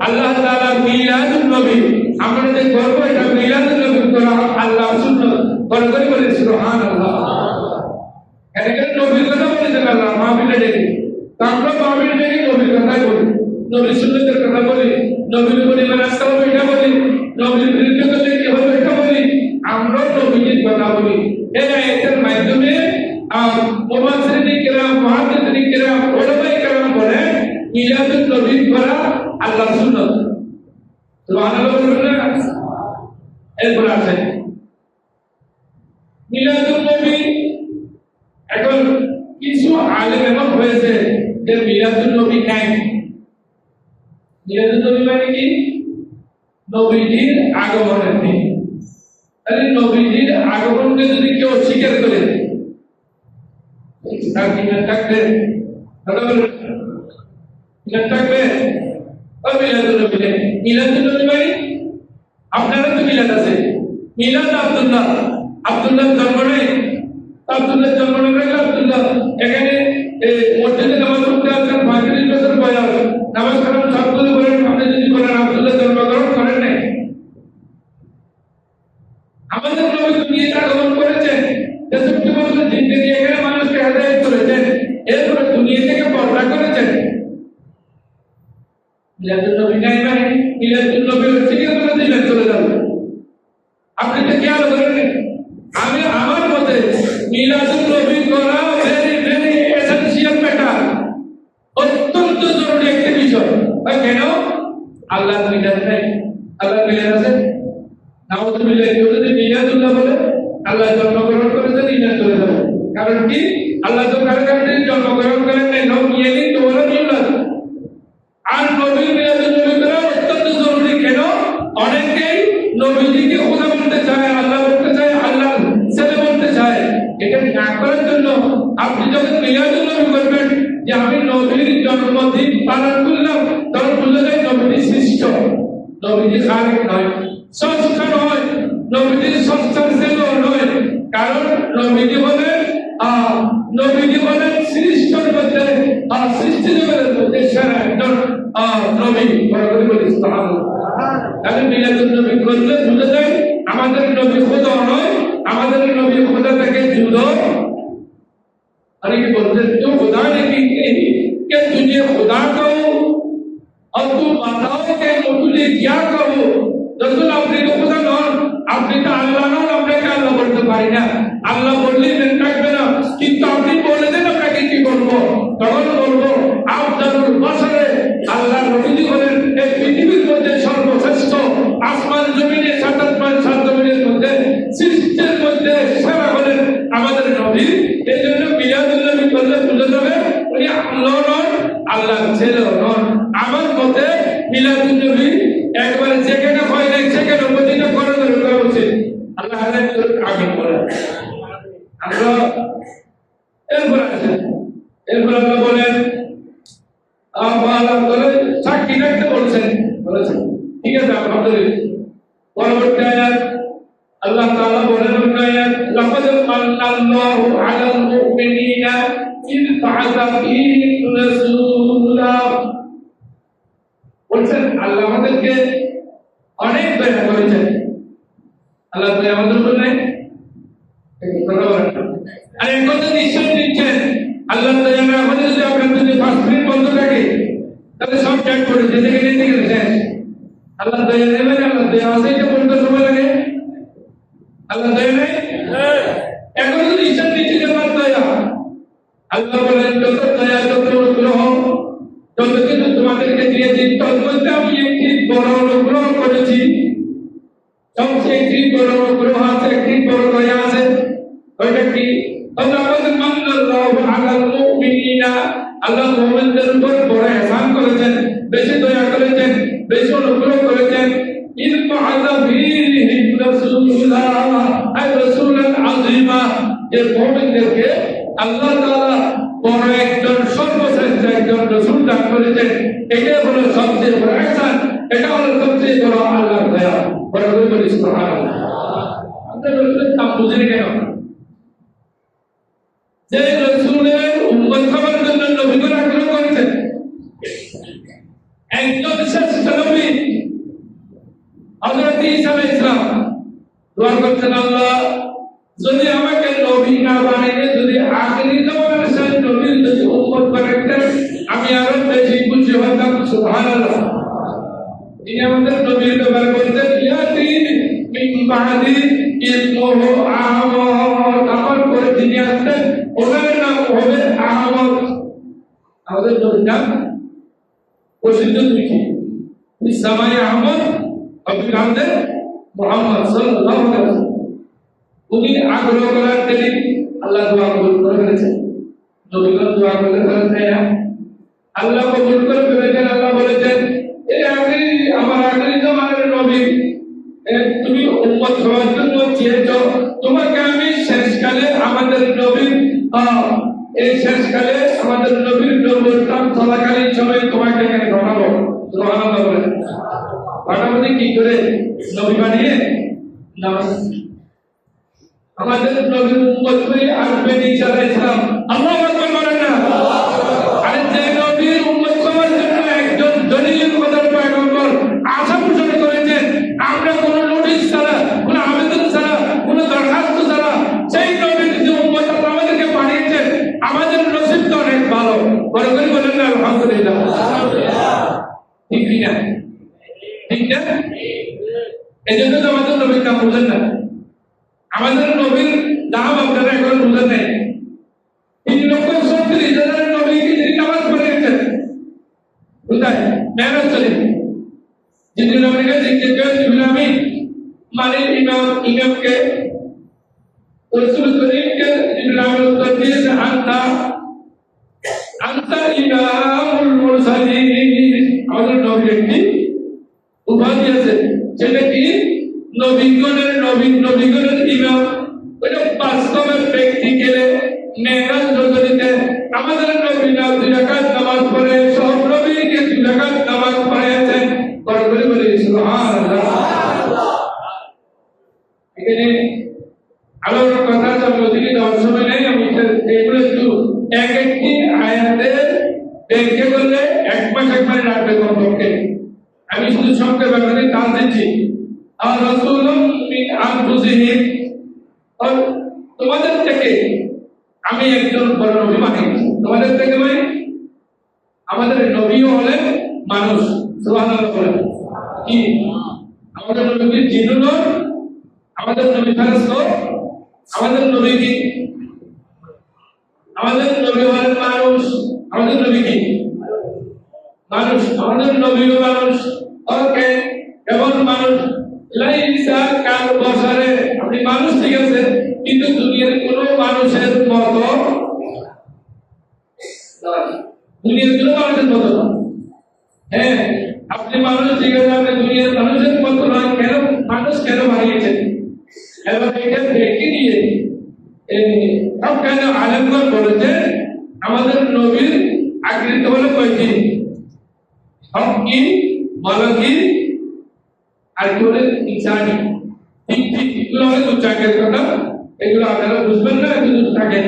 আল্লাহ তাআলা মিলাদুন নবী আমরা যে করব এটা মিলাদুন নবী করা আল্লাহ সুন্নাত করে বলে সুবহানাল্লাহ। এটাকে নবীর কথা বলেছেন আল্লাহ মাহফিলে ডেকে, তো আমরা মাহফিলে ডেকে নবীর কথাই বলি, নবীর সুন্নতের কথা বলি, নবীর উপরে রাস্তা হবে এটা বলি, নবীর বিরুদ্ধে করলে কি হবে এটা বলি, আমরা নবীর কথা বলি। এর মাধ্যমে মুফাসসিরিন কিরাম মুহাদ্দিসিন কিরাম উলামায়ে কিরাম বলেন মিলাদুন নবী করা আল্লাহর সুন্নাত। সুবহানাল্লাহ বলবেন না? এরপর আছে মিলাদুন নবী। এখন কিছু আলেম এমন হয়েছে যে মিলাদুন নবী নাই। মিলাদুন নবী মানে কি? নবীজির আগমনের দিন। তাহলে নবীজির আগমনকে যদি কেউ অস্বীকার করে তার ইমান থাকবে, ইমান থাকবে মিলাদুন নবী নেই। মিলাদুন নবী মানে আপনারা তো মিলাদ আছে, মিলাদ আব্দুল্লাহ, আব্দুল্লাহ জন্ম নেই, আব্দুল্লাহ জন্ম নেই, আব্দুল্লাহ এখানে মসজিদে নামাজ পড়তে আসেন 35 বছর বয়স, নামাজ কালাম সবগুলো করেন, আপনি যদি করেন আব্দুল্লাহ জন্মগ্রহণ করেন নাই। আমাদের নবী দুনিয়াতে আগমন করেছেন, 63 বছর জিন্দেগি এখানে মানুষকে হেদায়েত করেছেন, এরপরে দুনিয়া থেকে পর্দা করেছেন। মিলাদুন নবী নাই মানে মিলাদুন নবী হচ্ছে কি আমরা দিলে চলে যাব। আপনি তো খেয়াল করেন, আমি আমার মতে মিলাদুন নবী করা ভেরি ভেরি এসেনশিয়াল ম্যাটার, অত্যন্ত জরুরি একটা বিষয়। কেন? আল্লাহ মিলাদ নাই, আল্লাহ মিলাদ আছে। নাউযুবিল্লাহ, কেউ যদি মিলাদুল্লাহ বলে আল্লাহ জন্মগ্রহণ করেছেন ইমান চলে যাবে। কারণ কি? আল্লাহ তো কারো কারণে জন্মগ্রহণ করেন নাই, নব ইয়ালিন তো ওরা মিলাদ। আর নবী মিলাদুন নবী করা অত্যন্ত জরুরি। কেন? অনেকেই নবীজিকে খোদা বলতে চায়, আল্লাহ বলতে চায়, আল্লাহ ছেলে বলতে চায়। এটা না করার জন্য আপনি যখন মিলাদুন নবী করবেন যে আমি নবীর জন্মদিন পালন করলাম, তখন বুঝে যায় নবীজি সৃষ্ট, নবীজি খালিক নয়, স্রষ্টা নয়, নবীজি স্রষ্টার ছেলে নয়। কারণ নবীজি হলেন সৃষ্টির মধ্যে সৃষ্টি জগতের মধ্যে সেরা একজন নবী। বলি সুবহানাল্লাহ। তাহলে মিলাদুন নবী করলে বুঝে যায় আমাদের নবী খোদা নয়, আমাদের নবী খোদা থেকে জুদা। अरे ये बोलते तो खुदा ने की कि तुझे खुदा कहो और तू बताओ कि मुझे क्या कहो। दरअसल आपने तो खुदा नॉन, आपने तो अल्लाह नॉन, आपने क्या अल्लाह बोलते पारी ना, अल्लाह बोलले दिन तक ना কিন্তু আপনি বলে দেন আপনাকে কি করবো, তখন বলবো আফদালুল বাশারে আল্লাহ নবী বলেন এই পৃথিবীর মধ্যে সর্বশ্রেষ্ঠ, আসমান জমিনে সাত জমিনের মধ্যে সৃষ্টির মধ্যে সেরা হলেন আমাদের নবী। এই জন্য মিলাদুন নবী করলে বুঝে যাবে উনি আল্লাহ নন, আল্লাহর ছেলে নন। আমার মতে মিলাদুন নবী একবারে যেখানে হয় না সেখানে প্রতিটা করা উচিত। আল্লাহ আগে বলে আমরা এরপর আল্লাহ বলেন সাক্ষী রাখতে বলেছেন, ঠিক আছে আলহামদুলিল্লাহ। পরবর্তী আয়াত আল্লাহ তাআলা বলেন, লাকাদ মান্নাল্লাহু আলাল মুমিনিনা ইয বা'আসা ফীহিম রাসূলা। বলেন আল্লাহ আমাদেরকে অনেক দয়া করেছেন। আল্লাহ দয়া আমাদের উপর নাই, আর এখন তো নিশ্চয় দিচ্ছেন আল্লাহ দয়া না হলে যদি আপনার যদি 5 মিনিট বন্ধ থাকে তাহলে সব চ্যাট করে যেতে গেলে শেষ। আল্লাহ দয়া নেবেন, আল্লাহ দয়া আছে, এটা বলতে সময় লাগে। আল্লাহ দয়া নেই, এখন তো নিশ্চয় দিচ্ছে যে আমার দয়া। আল্লাহ বলেন যত দয়া যত অনুগ্রহ যত কিছু তোমাদেরকে দিয়েছি তার মধ্যে আমি একটি বড় অনুগ্রহ করেছি। সবচেয়ে একটি বড় অনুগ্রহ আছে, একটি বড় দয়া আছে। ওইটা কি? আল্লাহ আলাল মুমিনিনা, আল্লাহ মুমিনদের উপর বড় ihsan করেছেন, বেশি দয়া করেছেন, বেশি অনুগ্রহ করেছেন। ইয বা'আসা ফীহিম রাসূলা, আই রাসূলান আযীমা, যে মুমিনদেরকে আল্লাহ তাআলা বড় একজন সর্বশ্রেষ্ঠ একজন রাসূল দান করেছেন। এটা হলো সবচেয়ে বড় ihsan, এটা হলো সবচেয়ে বড় আল্লাহর দয়া। বড় করে বলি সুবহানাল্লাহ। আপনারা বলবেন তা বুঝেন কেন? যে রাসূলের উম্মত হওয়ার জন্য নবীগণ আগ্রহ করেছেন, একজন শ্রেষ্ঠ নবী হযরত ঈসা আলাইহিস সালাম দোয়া করতেন, আল্লাহ যদি আমাকে নবী না বানিয়ে যদি আখেরি জামানার শেষ নবীর যদি উম্মত বানাতেন আমি আরো বেশি খুশি হতাম। সুবহানাল্লাহ। তিনি আমাদের নবীর ব্যাপারে বলতেন, ইয়াতি মিন বাদি ইসমুহু আহমদ, আমার পরে যিনি আসবেন ওনার নাম হবে আহমদ। আমাদের নবীর নাম প্রসিদ্ধ কি ইসমাঈল আহমদ আব্দুল হামিদ মুহাম্মদ সাল্লাল্লাহু আলাইহি ওয়াসাল্লাম। উনি আগ্রহ করার তিনি আল্লাহ দোয়া কবুল করে ফেলেছেন। নবীগণ দোয়া করে ফেলেছেন, আল্লাহ কবুল করে ফেলেছেন। আল্লাহ বলেছেন, এই আমার আখেরি জামানার নবী, তুমি উম্মত হওয়ার জন্য চেয়েছো, তোমাকে আমি শেষকালে আমাদের নবীর এই শেষকালে আমাদের নবীর নবুয়ত চলাকালীন সময় তোমাকে এখানে ঘটাবো। সুবহানাল্লাহ বলে ঘটাবো কি করে? নবী বানিয়ে না, আমাদের নবীর উম্মত হয়ে আসবেন ঈসা আলাইহিস সালাম। আল্লাহু আকবার বলেন না? আরে যে নবীর উম্মত হওয়ার জন্য একজন দলিল কদর পয়গম্বর আশা পোষণ করেছেন, আমরা কোন নোটিশ ছাড়া, কোন আবেদন ছাড়া, কোন দরখাস্ত ছাড়া সেই নবীর যে উম্মত আল্লাহ আমাদেরকে পাঠিয়েছেন, আমাদের নসিব তো অনেক ভালো। বড় করে বলেন না আলহামদুলিল্লাহ। ঠিক না? ঠিক না? এই জন্য তো আমাদের নবীর নাম বুঝেন না। আমাদের নবীর নাম আপনারা এখন বুঝেন নাই। 3,37,000 নবীকে যিনি নামাজ পড়িয়েছেন কোথায়? মেরাজ শরীফ। জিবরিল আমিনকে জিজ্ঞেস করেন, জিবরিল আমিন মানে ইমামকে রাসূল করিমকে জিবরিল আমিন উত্তর দিয়েছেন, আনতা ইমামুল মুরসালিন। আমাদের নবীর একটি উপাধি আছে, সেটা কি? নবীগণের ইমাম। ওইটা বাস্তবে প্র্যাকটিক্যালে মেরাজ রজনীতে আমাদের নবী 2 রাকাত নামাজ পড়ে, সব নবীকে 2 রাকাত নামাজ পড়িয়েছেন। বলে সুবহানাল্লাহ। এখানে আরো কথা বলতে যাওয়ার সময় নেই, আমি এগুলো একটু এক একটি আয়াতের ব্যাখ্যা করলে এক মাস একবারে রাখবে কমপক্ষে। আমি শুধু সংক্ষেপে আপনাদের কাজ দিচ্ছি। আর রাসূলুম মিন আনফুসিহিম, আর তোমাদের থেকে আমি একজন বড় নবী বানিয়েছি। তোমাদের থেকে মানে আমাদের নবীও হলেন মানুষ। সুবহানাল্লাহ বলেন। কি আমাদের নবী জিনও নয়, আমাদের নবী ফেরেশতা, আমাদের নবী কি? আমাদের নবী হলেন মানুষ। আমাদের নবী কি? মানুষ। আমাদের নবীও মানুষ। ওকে, কেবল মানুষ। লাইসা কাল বশরে, আপনি মানুষ ঠিক আছে, কিন্তু দুনিয়ার কোন মানুষের মতো না। হ্যাঁ, আপনি মানুষ ঠিক আছে, আপনি দুনিয়ার মানুষের মতো না। কেন মানুষ কেন বানিয়েছেন? এবার এটা দেখে নিয়ে সব কেন আলেমগণ বলেছে আমাদের নবীর আকৃতি হলো কয়টি? হকি, মালকি আর কি বলে ইনসানি। ঠিক এগুলো হলো দুচাকের কথা, এগুলো আপনারা বুঝবেন না, এগুলো থাকে।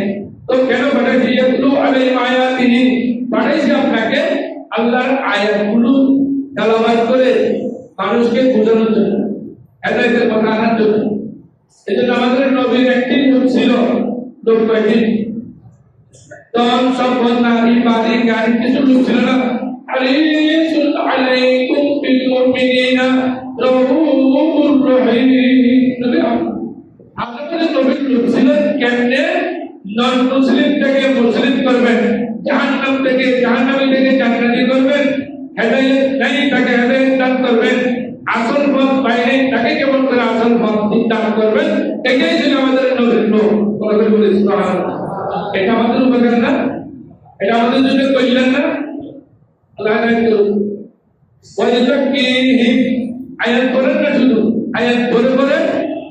তো কেন পাঠাইছি? এগুলো আলাইহিম আয়াতিহি, পাঠাইছি আপনাকে আল্লাহর আয়াতগুলো তেলাওয়াত করে মানুষকে বোঝানোর জন্য, হেদায়েতের কথা আনার জন্য। এজন্য আমাদের নবীর একটি লোক ছিল। লোক কয়টি? ধন সম্পদ, নারী বাড়ি গাড়ি কিছু লোক ছিল না। হারিসুন আলাইকুম বিল মুমিনিনা রাউফুর রহিম। নবী আমাদের নবীর লোক ছিলেন কেমনে? নন মুসলিম থেকে মুসলিম করবেন, জাহান্নাম থেকে জাহান্নামী থেকে জান্নাতি করবেন, হেদায়েত নাই তাকে হেদায়েত দান করবেন, আসল পথ বাইরে তাকে কেমন করে আসল পথ দান করবেন। এটাই ছিল আমাদের নবীর লোক। বলে সুবহানাল্লাহ। এটা আমাদের উপকার না? এটা আমাদের জন্য কল্যাণ না? আল্লাহ আয়াত করেন না, শুধু আয়াত করে করে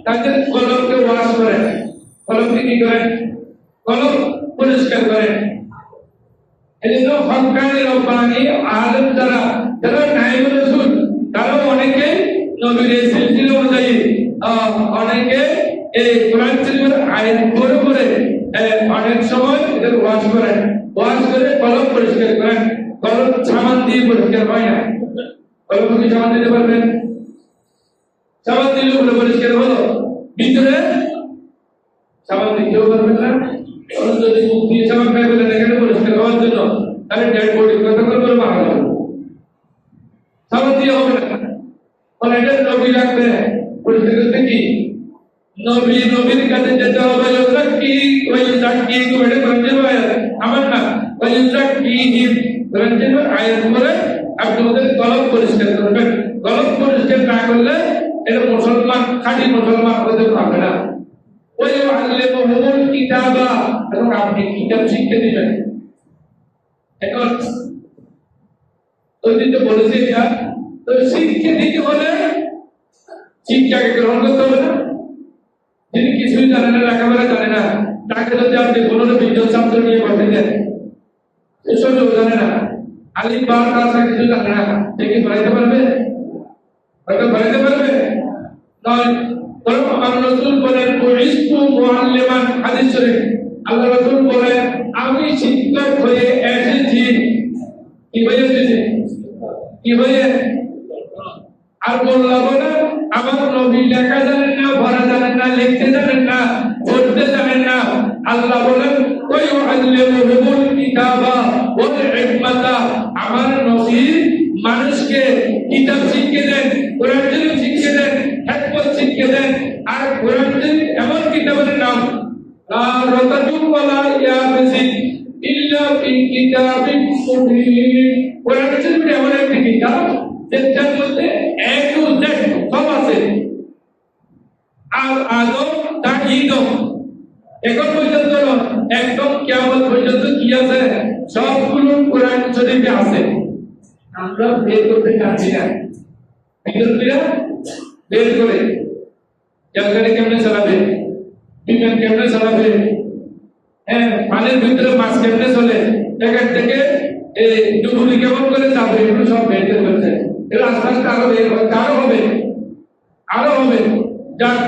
তাদের কলমকে ওয়াশ করেন। কলমকে কি করেন? কলম পরিষ্কার করেন। এই জন্য হক্কানি রব্বানি আলেম যারা নাইবুল রাসূল, তারাও অনেকে নবীর এই সিলসিলা অনুযায়ী অনেকে এই কোরআন শরীফের আয়াত পড়ে পড়ে অনেক সময় এদের ওয়াশ করেন। ওয়াশ করে কলম পরিষ্কার করেন। কলম সাবান দিয়ে পরিষ্কার হয় না। কলম কি সাবান দিতে পারবেন? সাবান দিলে উপরে পরিষ্কার হলো, ভিতরে সাবান দিতেও পারবেন না। যদি মুখ দিয়ে সাবান খাই বলেন এখানে পরিষ্কার হওয়ার জন্য, তাহলে ডেড বডি কতক্ষণ করে মারা যাবে, সাবান দিয়ে হবে না। ফলে এটা নবী রাখবে পরিষ্কার করতে কি নবীর কাছে যেতে হবে। কি এটা রঞ্জন আমার না কি রঞ্জন আয়াত করে আপনি ওদের গলব পরিষ্কার করবেন। গলব পরিষ্কার না করলে এটা মুসলমান খাঁটি মুসলমান হতে পারবে না। ওই আল্লামুল কিতাবা, এবং আপনি কিতাব শিক্ষা দিবেন। এখন ওই দিন তো বলেছি তো শিক্ষা দিতে হলে শিক্ষাকে গ্রহণ করতে হবে না। যিনি কিছুই জানে না, লেখাপড়া জানে না, তাকে যদি আপনি 15-20 জন ছাত্র নিয়ে বসে দেন, এসব জানে না, আলিফ বা তা কিছু জানে না, সে কি পড়াইতে পারবে? হয়তো পড়াইতে পারবে নয়। বরং আমার রাসূল বলেন বুইসতু মুআল্লিমান, হাদিস শরীফ, আল্লাহ রাসূল বলেন আমি শিক্ষক হয়ে এসেছি। কি হয়ে এসেছি? কি হয়ে? আর বললাম না আমার নবী লেখা জানেন না, পড়া জানেন না, লিখতে জানেন না, পড়তে জানেন না। আল্লাহ বলেন ওই আল্লামুল কিতাবা ওয়াল হিকমাতা, আমার নবী মানুষকে কিতাব শিখিয়ে দেন, কোরআন শরীফ শিখিয়ে দেন, হিকমত শিখিয়ে দেন। আর কোরআন শরীফ এমন কিতাবের নাম লা রাতাতু ওয়ালা ইয়াবিসি ইল্লা ফি কিতাবিন মুবিন। কোরআন শরীফ এমন একটি কিতাব যেটার মধ্যে A to Z সব আছে। আর আদম তার ঈদম এখন পর্যন্ত একদম কিয়ামত পর্যন্ত কি আছে সবগুলো কোরআন শরীফে আছে। আমরা বের করতে পারছি না, বের করে জলগাড়ি কেমনে চালাবে, বিমান কেমনে চালাবে, হ্যাঁ পানির ভিতরে মাছ কেমনে চলে, এখান থেকে এই ডুবুরি কেমন করে যাবে, এগুলো সব বের করছে। এর আস্তে আস্তে আরো বের করতে আরো হবে যাক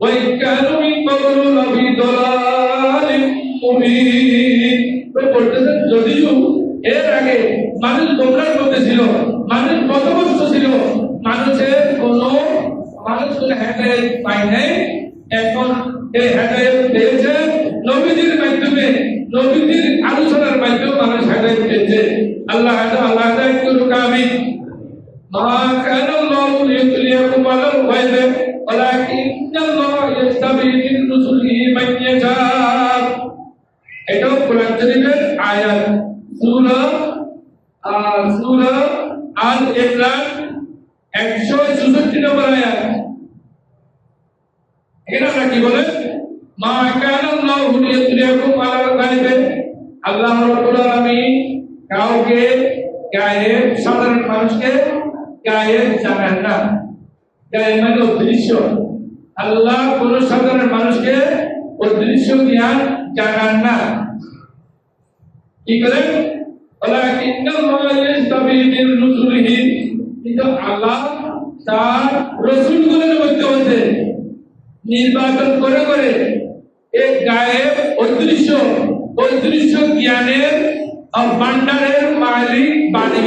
ওই কানুমি কবরু নবী দলালিম মুবিন। বলতেছেন যদিও এর আগে মানুষ গোমরার মধ্যে ছিল, মানুষ পথভ্রষ্ট ছিল, মানুষের কোনো হেদায়েত পায় নাই। এখন এই হেদায়েত পেয়েছে নবীদের মাধ্যমে, নবীদের আলোচনার মাধ্যমে মানুষ হেদায়েত পেয়েছে। আল্লাহ হেদায়েত করুক, আমিন। মা কানা আল্লাহু লিয়াতলিয়াকুম আলাল গায়ব ওয়ালাকিন্নাল্লাহা ইস্তাবী মিন রুসুলিহি মান ইয়াশা। এটা কোরআন শরীফের আয়াত, সূরা আল ইমরান 164 নম্বর আয়াত। এখানে আমরা কি বলে মা কানা আল্লাহু লিয়াতলিয়াকুম আলাল গায়ব, আল্লাহ রাব্বুল আলামিন কাউকে গায়েব, সাধারণ মানুষকে গায়েব জানান না। গায়েব মানে অদৃশ্য। আল্লাহ কোন সাধারণ মানুষকে অদৃশ্য জ্ঞান জানান না। কি করেন? ওয়ালাকিন্নাল্লাহা ইস্তাবী মিন রুসুলিহি, কিন্তু আল্লাহ তার রাসূলগুলোর মধ্যে নির্বাচন করে এই গায়েব অদৃশ্য জ্ঞানের ভান্ডারের মালিক বানিয়ে